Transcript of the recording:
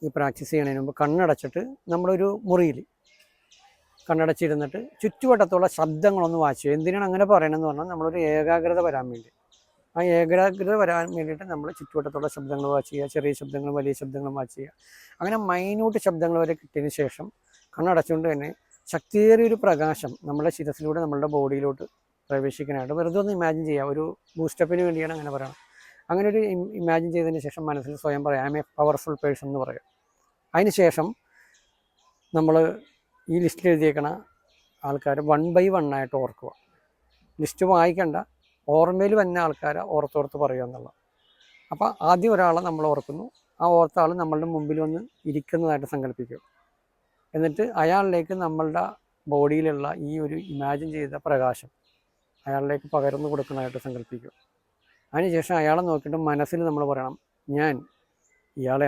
ഈ പ്രാക്ടീസ് ചെയ്യുന്നതിന് മുമ്പ് കണ്ണടച്ചിട്ട് നമ്മളൊരു മുറിയിൽ കണ്ണടച്ചിരുന്നിട്ട് ചുറ്റുവട്ടത്തുള്ള ശബ്ദങ്ങളൊന്ന് വാച്ച് ചെയ്യുക. എന്തിനാണ് അങ്ങനെ പറയണമെന്ന് പറഞ്ഞാൽ നമ്മളൊരു ഏകാഗ്രത വരാൻ വേണ്ടി. ആ ഏകാഗ്രത വരാൻ വേണ്ടിയിട്ട് നമ്മൾ ചുറ്റുവട്ടത്തുള്ള ശബ്ദങ്ങൾ വാച്ച് ചെയ്യുക, ചെറിയ ശബ്ദങ്ങളും വലിയ ശബ്ദങ്ങളും വാച്ച് ചെയ്യുക. അങ്ങനെ മൈന്യൂട്ട് ശബ്ദങ്ങൾ വരെ കിട്ടിയതിന് ശേഷം കണ്ണടച്ചുകൊണ്ട് തന്നെ ശക്തിയേറിയൊരു പ്രകാശം നമ്മുടെ ശിരസിലൂടെ നമ്മളുടെ ബോഡിയിലോട്ട് പ്രവേശിക്കാനായിട്ട് വെറുതെ ഒന്ന് ഇമാജിൻ ചെയ്യുക. ഒരു ബൂസ്റ്റപ്പിന് വേണ്ടിയാണ് അങ്ങനെ പറയുന്നത്. അങ്ങനെ ഒരു ഇമാജിൻ ചെയ്തതിന് ശേഷം മനസ്സിൽ സ്വയം പറയാം, I M A powerful person എന്ന് പറയാം. അതിന് ശേഷം നമ്മൾ ഈ ലിസ്റ്റിൽ എഴുതിയേക്കണ ആൾക്കാർ 1 by 1 ആയിട്ട് ഓർക്കുക. ലിസ്റ്റ് വായിക്കണ്ട, ഓർമ്മയിൽ വന്ന ആൾക്കാരെ ഓർത്തോർത്ത് പറയുക എന്നുള്ളത്. അപ്പോൾ ആദ്യം ഒരാളെ നമ്മൾ ഓർക്കുന്നു. ആ ഓർത്ത ആൾ നമ്മളുടെ മുമ്പിൽ വന്ന് ഇരിക്കുന്നതായിട്ട് സങ്കല്പിക്കുക. എന്നിട്ട് അയാളിലേക്ക് നമ്മളുടെ ബോഡിയിലുള്ള ഈ ഒരു ഇമാജിൻ ചെയ്ത പ്രകാശം അയാളിലേക്ക് പകർന്നു കൊടുക്കുന്നതായിട്ട് സങ്കല്പിക്കുക. അതിനുശേഷം അയാളെ നോക്കിയിട്ട് മനസ്സിൽ നമ്മൾ പറയണം, ഞാൻ ഇയാളെ